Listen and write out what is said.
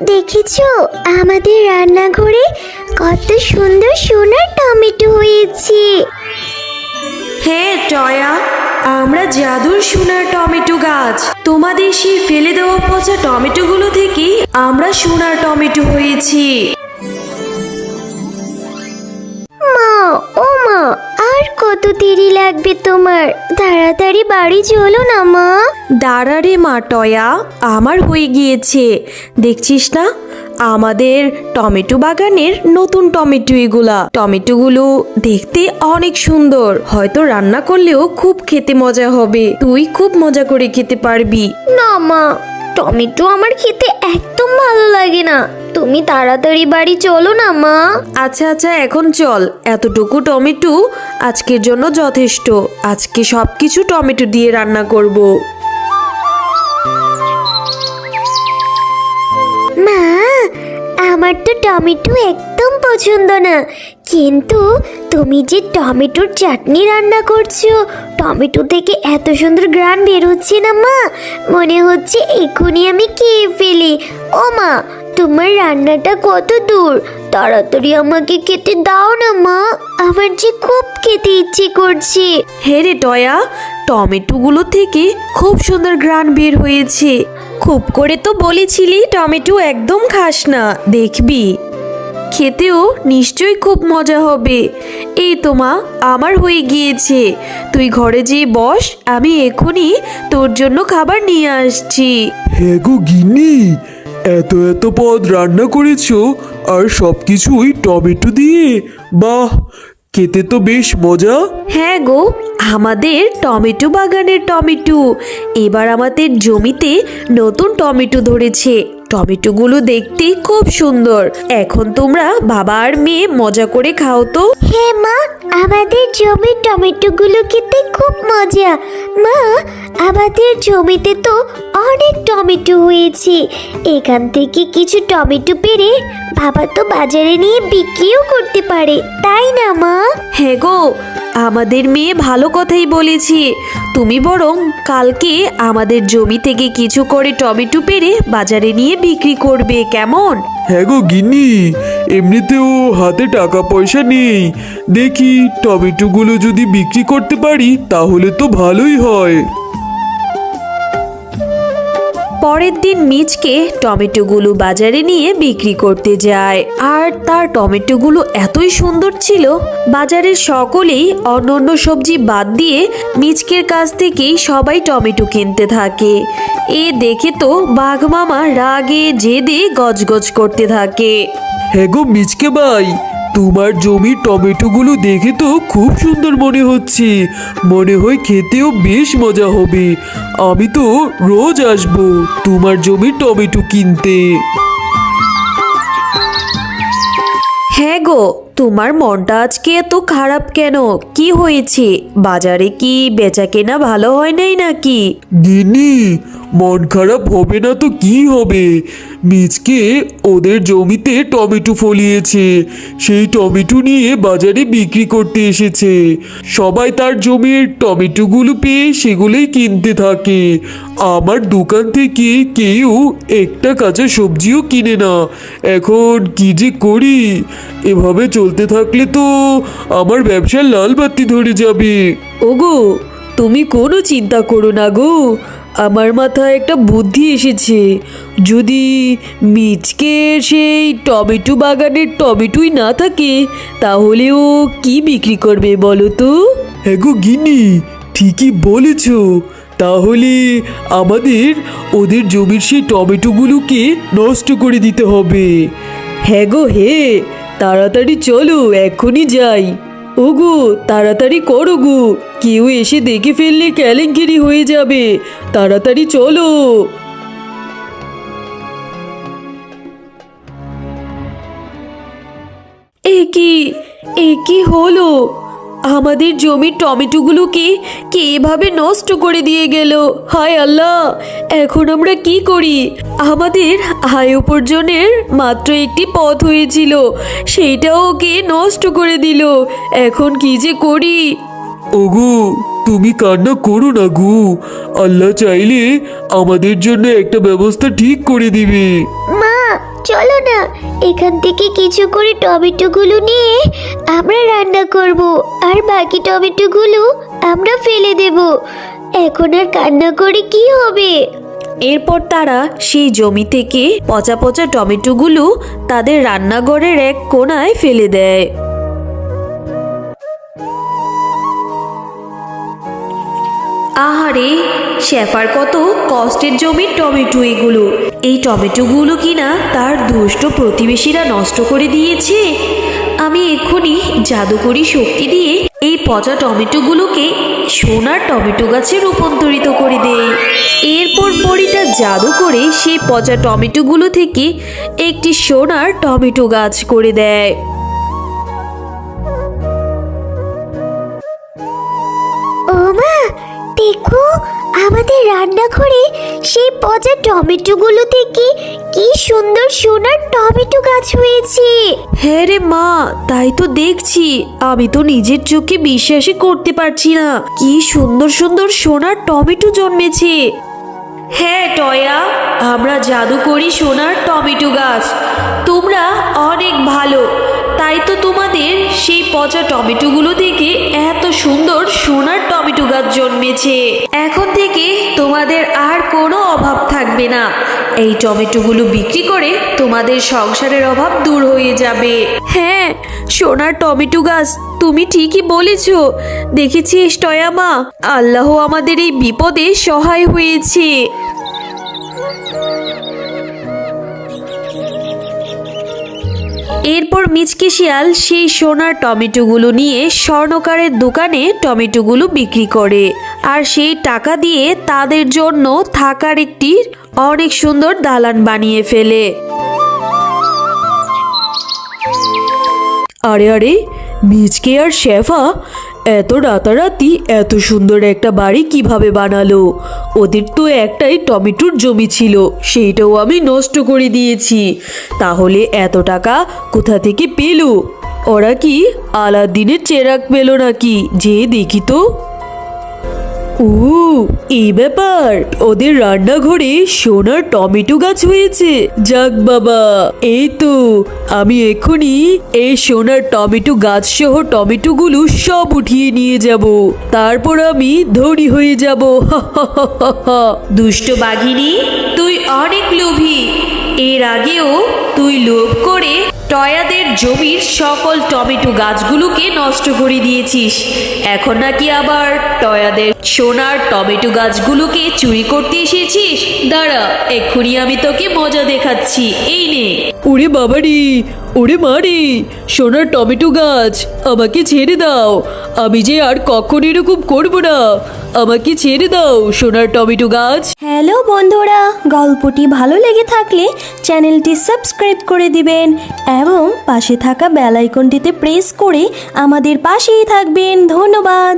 দেখেছো আমাদের রান্নাঘরে কত সুন্দর সোনার টমেটো হয়েছে। হ্যাঁ টয়া, আমরা জাদুর সোনার টমেটো গাছ। তোমাদের সেই ফেলে দেওয়া পচা টমেটোগুলো থেকে আমরা সোনার টমেটো হয়েছি। মা, ও মা, আর কত দেরি লাগবে তোমার? তাড়াতাড়ি বাড়ি চলো না মা। দাঁড়া রে মা টয়া, আমার হয়ে গিয়েছে। দেখছিস না আমাদের টমেটো বাগানের নতুন টমেটো এগুলা। টমেটোগুলো দেখতে অনেক সুন্দর, হয়তো রান্না করলেও খুব খেতে মজা হবে। তুই খুব মজা করে খেতে পারবি। না মা, টমেটো আমার খেতে একদম ভালো লাগে না। তুমি তাড়াতাড়ি বাড়ি চলো না মা। আচ্ছা আচ্ছা, এখন চল। এতটুকু টমেটো আজকের জন্য যথেষ্ট। আজকে সবকিছু টমেটো দিয়ে রান্না করব। মা, আমার তো টমেটো একদম পছন্দ না, কিন্তু তুমি যে টমেটোর চাটনি রান্না করছো, টমেটো থেকে এত সুন্দর ঘ্রাণ বেরোচ্ছে না মা, মনে হচ্ছে এক্ষুনি আমি খেয়ে ফেলি। ও মা, তোমার রান্নাটা কত দূর? তাড়াতাড়ি আমাকে খেতে দাও না মা, আমার যে খুব খেতে ইচ্ছে করছে। হে রে টয়া, টমেটোগুলো থেকে খুব সুন্দর ঘ্রাণ বের হয়েছে। খুব করে তো বলেছিলি টমেটো একদম খাস না, দেখবি খেতেও নিশ্চয়ই খুব মজা হবে। এই তো মা, আমার হয়ে গিয়েছে। তুই ঘরে যেয়ে বস, আমি এখনই তোর জন্য খাবার নিয়ে আসছি। হ্যাঁ গো গিন্নি, এত এত পদ রান্না করেছো আর সবকিছুই টমেটো দিয়ে। বাহ, খেতে তো বেশ মজা। হ্যাঁ গো, আমাদের টমেটো বাগানের টমেটো। এবার আমাদের জমিতে নতুন টমেটো ধরেছে। টমেটোগুলো দেখতে খুব সুন্দর। এখন তোমরা বাবা আর মেয়ে মজা করে খাও তো। হ্যাঁ মা, আমাদের জমির টমেটোগুলো খেতে খুব মজা। মা, আমাদের জমিতে তো অনেক টমেটো হয়েছে। এখান থেকে কিছু টমেটো পেড়ে বাবা তো বাজারে নিয়ে বিক্রিও করতে পারে, তাই না মা? হ্যাঁ গো, আমাদের মেয়ে ভালো কথাই বলেছে। তুমি বরং কালকে আমাদের জমি থেকে কিছু করে টমেটো পেড়ে বাজারে নিয়ে বিক্রি করবে, কেমন? হ্যাঁ গো গিন্নি, এমনিতেও হাতে টাকা পয়সা নেই। দেখি টমেটোগুলো যদি বিক্রি করতে পারি তাহলে তো ভালোই হয়। পরের দিন মিচকে টমেটোগুলো বাজারে নিয়ে বিক্রি করতে যায়। আর তার টমেটোগুলো এতই সুন্দর ছিল, বাজারের সকলেই অন্য সবজি বাদ দিয়ে মিচকের কাছ থেকেই সবাই টমেটো কিনতে থাকে। এ দেখে তো বাঘ মামা রাগে জেদে গজগজ করতে থাকে। হ্যাঁ গো মিচকে ভাই, তোমার জমির টমেটোগুলো দেখে তো খুব সুন্দর মনে হচ্ছে। মনে হয় খেতেও বেশ মজা হবে। আমি তো রোজ আসবো তোমার জমির টমেটো কিনতে। হ্যাঁ গো, তোমার মনটা আজকে এত খারাপ কেন? কি হয়েছে? বাজারে কি বেচা কেনা ভালো হয় নাই নাকি? গিন্নি, মন খারাপ হবে না তো কি হবে? মিচকে ওদের জমিতে টমেটো ফলিয়েছে, সেই টমেটো নিয়ে বাজারে বিক্রি করতে এসেছে। সবাই তার জমির টমেটোগুলো পেয়ে সেগুলোই কিনতে থাকে। আমার দোকান থেকে কেউ একটা কাঁচা সবজিও কিনে না। এখন কি যে করি? এভাবে চলতে থাকলে তো আমার ব্যবসার লাল বাতি ধরে যাবে। ওগো, তুমি কোনো চিন্তা করো না গো, আমার মাথায় একটা বুদ্ধি এসেছে। যদি মিচকে সেই টমেটো বাগানের টমেটোই না থাকে, তাহলে ও কি বিক্রি করবে বলো তো? হ্যাঁ গো গিন্নি, ঠিকই বলেছ। তাহলে আমাদের ওদের জমির সেই টমেটোগুলোকে নষ্ট করে দিতে হবে। হ্যাঁ গো, হে তাড়াতাড়ি চলো, এক্ষুনি যাই। ওগো, তাড়াতাড়ি করো গো, কেউ এসে দেখে ফেললে কেলেঙ্কারি হয়ে যাবে। তাড়াতাড়ি চলো। এ কি হলো? আমাদের জমির টমেটোগুলোকে কে এভাবে নষ্ট করে দিয়ে গেল? হায় আল্লাহ, এখন আমরা কি করি? আমাদের আয় উপার্জনের মাত্র একটি পথ হয়েছিল, সেইটাও ওকে নষ্ট করে দিল। এখন কি যে করি? ওগো, তুমি কান্না করো না গো। আল্লাহ চাইলে আমাদের জন্য একটা ব্যবস্থা ঠিক করে দিবে। মা, চলো না এখান থেকে কিছু করে টমেটোগুলো নিয়ে আমরা রান্না করব আর বাকি টমেটোগুলো আমরা ফেলে দেব। এখন আর কান্না করে কি হবে? এরপর তারা সেই জমি থেকে পচা পচা টমেটোগুলো তাদের রান্নাঘরের এক কোণায় ফেলে দেয়। আহারে, শেফার কত কষ্টের জমির টমেটো এগুলো। এই টমেটোগুলো কিনা তার দুষ্ট প্রতিবেশীরা নষ্ট করে দিয়েছে। আমি এক্ষুনি জাদুকরি শক্তি দিয়ে এই পচা টমেটোগুলোকে সোনার টমেটো গাছে রূপান্তরিত করে দেই। এরপর পরীটা জাদু করে সেই পচা টমেটোগুলো থেকে একটি সোনার টমেটো গাছ করে দেয়। ও মা, দেখো আমাদের রান্নাঘরে সেই পচা টমেটোগুলো থেকে কি সুন্দর সোনার টমেটো গাছ হয়েছে। হ্যাঁ রে মা, তাই তো দেখছি। আমি তো নিজের চোখে বিশ্বাসই করতে পারছি না, কি সুন্দর সুন্দর সোনার টমেটো জন্মেছে। হ্যাঁ টয়া, আমরা জাদু করি সোনার টমেটো গাছ। তোমরা অনেক ভালো, তাই তো তোমাদের সেই পচা টমেটোগুলো থেকে এত সুন্দর সোনার টমেটো গাছ জন্মেছে। এখন থেকে তোমাদের আর কোনো অভাব থাকবে না। এই টমেটোগুলো বিক্রি করে তোমাদের সংসারের অভাব দূর হয়ে যাবে। হ্যাঁ, সোনার টমেটো গাছ, তুমি ঠিকই বলেছ। দেখেছিস টয়া মা, আল্লাহ আমাদের এই বিপদে সহায় হয়েছে। এরপর মিচকে শিয়াল সেই সোনার টমেটোগুলো নিয়ে স্বর্ণকারের দোকানে টমেটোগুলো বিক্রি করে, আর সেই টাকা দিয়ে তাদের জন্য থাকার একটি অনেক সুন্দর দালান বানিয়ে ফেলে। আরে আরে, মিচকে আর শেফা এত রাতারাতি এত সুন্দর একটা বাড়ি কিভাবে বানালো? ওদের তো একটাই টমেটোর জমি ছিল, সেইটাও আমি নষ্ট করে দিয়েছি। তাহলে এত টাকা কোথা থেকে পেলো? ওরা কি আলাদিনের চেরাগ পেলো নাকি? যে দেখি তো। ও, এই ব্যাপার, ওদের রান্নাঘরে সোনার টমেটো গাছ হয়েছে। যাক বাবা, এই তো আমি এক্ষুনি এই সোনার টমেটো গাছ সহ টমেটোগুলো সব উঠিয়ে নিয়ে যাব, তারপর আমি ধনী হয়ে যাব। দুষ্ট বাঘিনী, তুই অনেক লোভী। এর আগেও তুই লোভ করে টয়াদের জমির সকল টমেটো গাছগুলোকে নষ্ট করে দিয়েছিস। এখন নাকি আবার টয়াদের সোনার টমেটো গাছগুলোকে চুরি করতে এসেছিস? দাঁড়া, এক্ষুনি আমি তোকে মজা দেখাচ্ছি। এই নে। ওরে বাবারি, ওরে মারে, সোনার টমেটো গাছ, আমাকে ছেড়ে দাও। আমি যে আর কখন এরকম করবো না। আমাকে ছেড়ে দাও সোনার টমেটো গাছ। হ্যালো বন্ধুরা, গল্পটি ভালো লেগে থাকলে চ্যানেলটি সাবস্ক্রাইব করে দিবেন এবং পাশে থাকা বেল আইকনটিতে প্রেস করে আমাদের পাশেই থাকবেন। ধন্যবাদ।